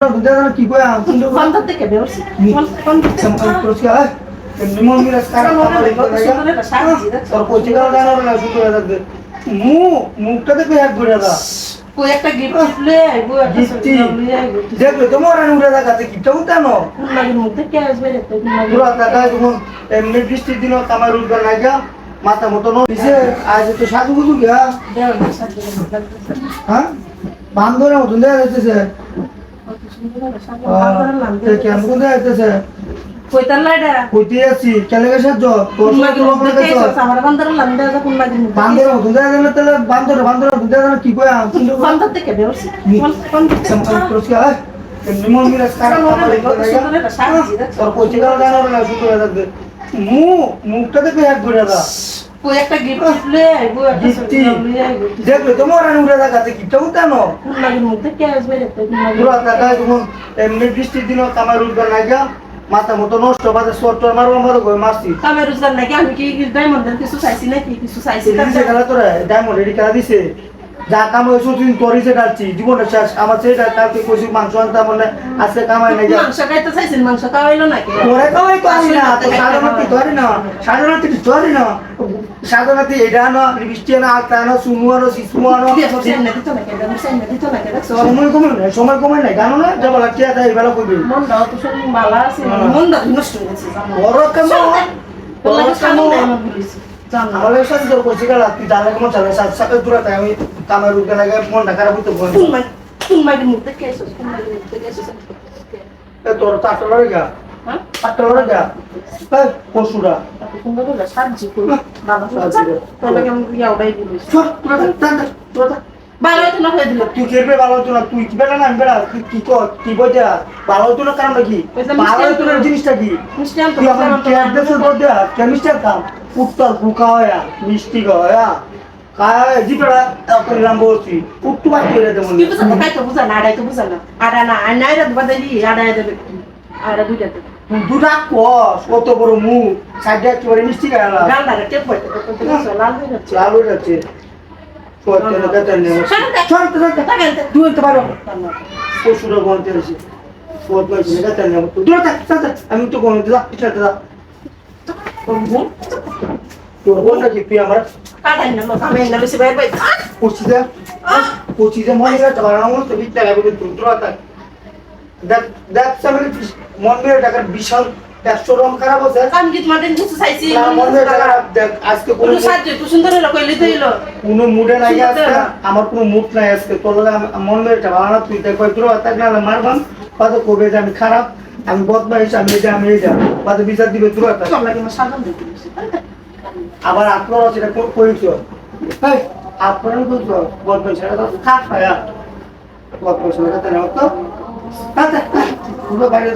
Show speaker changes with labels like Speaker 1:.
Speaker 1: কি কয়
Speaker 2: ফোনটা থেকে বেরোছি ফোন
Speaker 1: মুখটা দেখে হ্যাক করে দা
Speaker 2: কই একটা গিফট দিলে আইবো একটা ছবি নিয়ে আইবো
Speaker 1: দেখলে তোমার আর উড়ে দেখাতে গিফটটা উঠানো
Speaker 2: কোন লাগে মুখে কে আসবে রে তুই
Speaker 1: পুরো টাকা যখন এমনি বৃষ্টির দিন কামার উঠবে না গা মাথা মতো নিছে আজ তো সাধু বুঝু গা
Speaker 2: দেও না সাথে
Speaker 1: হ্যাঁ বান্দরের মতন দেখা যাইতেছে
Speaker 2: কত সুন্দর লাগে সামনে বান্দরের নাম দিয়ে
Speaker 1: কেমন দেখা যাইতেছে
Speaker 2: কইতার লাইডা
Speaker 1: কইতে আছি কেন গেছে তোর
Speaker 2: কোন লাগে মুখে কে আমার বান্দরের নাম দিয়ে কোন লাগে
Speaker 1: বান্দরের মতন দেখা যাবে তাহলে বান্দরের মতন দেখা কি কয়
Speaker 2: ফোনটা থেকে বেরোছি ফোন
Speaker 1: এমনি মন মিরাজ খারাপ তোর কইতে গেল জানো না শুধু মুখটা দেখে হ্যাক করে দা
Speaker 2: কই একটা গিফট দিলে আইবো একটা ছবি নিয়ে আইবো
Speaker 1: দেখলে তোমার আর উড়ে দেখাতে গিফটটা উঠানো
Speaker 2: কোন লাগে মুখে কে আসবে রে তুই
Speaker 1: পুরো টাকা যখন এমনি বৃষ্টির দিন কামার উঠবে না গা মাথা মতো নষ্ট বাদে সোটর মারবো মারো গো মারছি
Speaker 2: কামে রুজার নাকি আমি কি ডায়মন্ডের কিছু চাইছি নাকি কিছু চাইছি
Speaker 1: দিছে খেলা তোরা ডায়মন্ড রেডি খেলা দিছে যা কাম হয়েছে তুই তোরই সে ডালছি জীবনটা শেষ আমার সেটা কালকে কইছি মাংস আনতাম মানে আজকে কামাই নাই
Speaker 2: মাংস খাইতে চাইছেন মাংস খাওয়াইলো নাকি
Speaker 1: তোরে কামাই তো আসি না তো সাধারণত ধরি না সাধারণত ধরি না সাধারণত এটা না বৃষ্টি না আলতা না সুনু আনো শিশু আনো সময় কমে নাই জানো না যাবো লাগছে এই বেলা করবি
Speaker 2: মনটা তো সব ভালো আছে মনটা নষ্ট হয়ে গেছে
Speaker 1: বড় কেমন
Speaker 2: তোর সামনে আমার বলিস জানো
Speaker 1: আমাদের সাথে তোর কইছি গেল তুই জানলে কেমন চলে সাথে দূরে তাই আমি কামের উঠে লাগে মনটা খারাপ হইতে বল
Speaker 2: তুমি মাগি মুখতে কেসো তুমি মাগি মুখতে কেসো
Speaker 1: এ তোর চারটা লড়ে গা
Speaker 2: হ্যাঁ
Speaker 1: চারটা লড়ে গা এই পশুরা
Speaker 2: সুন্দর করে সাজি কই বাবা তোর লাগে আমি ইয়া ওটাই বলিস
Speaker 1: চল তোরা
Speaker 2: ভালো তো না হয়ে দিল
Speaker 1: তুই কেরবে ভালো হতো না তুই কি বেলা না বেলা কি কর কি বইটা ভালো হতো না কারণটা কি ভালো হতো না জিনিসটা কি
Speaker 2: মিষ্টি আনতে
Speaker 1: তুই আমার কেয়ার দেশে তোর দেয়া কেমিস্টার কাম উত্তর বুকা হয়া মিষ্টি হয়া কায় জিপড়া করিলাম বলছি উত্তু বাই করে দেব
Speaker 2: কি বুঝা কাই তো বুঝা না আড়াই তো বুঝা না আড়া না আড়াই বদলি আড়াই দেবে আড়া দুইটা দেবে
Speaker 1: দুটা কস কত বড় মুখ সাইডে একেবারে মিষ্টি গালা
Speaker 2: গালটা টেপ হইতে তো লাল হয়ে যাচ্ছে
Speaker 1: লাল হয়ে যাচ্ছে পড়তে কথা নেই
Speaker 2: শান্তি
Speaker 1: তুই তো পারো পশুরা বলতে আছে পড় পাইছি না কথা নেই তুই দূরে থাক আমি তো কোন দিলা এটা দাদা তোর বলটা কি তুই আমার
Speaker 2: কাটাই না আমি না বেশি বাইরে বাইরে
Speaker 1: পচিদে মনে করে বানানো তো বিটটা লাগবে তুই দূরে থাক দেখ সামনে মন মেরে টাকার বিশাল 100 রকম খারাপ আছে
Speaker 2: সঙ্গীত মাদের কিছু চাইছি
Speaker 1: মন মেরে টাকা দেখ আজকে
Speaker 2: কোন সাহায্য তুই সুন্দর হলো কইলি তো এলো
Speaker 1: কোনো মুডে নাই আজকে আমার কোনো মুড নাই আজকে তোর লাগে মন মেরে টাকা বানানো তুই দেখ দূরে থাক না মারবাম পাতো কবে যে আমি খারাপ আমি বদমাইশ আমি এই যা পাতো বিচার দিবে দূরে থাক
Speaker 2: তোর লাগে আমার সাধন দিতে
Speaker 1: আবার আপনার আছে এটা কইছ এই আপনার কইছ বদমাইশ এটা তো খাট পায়া বদমাইশ এটা না তো আচ্ছা পুরো বাইরে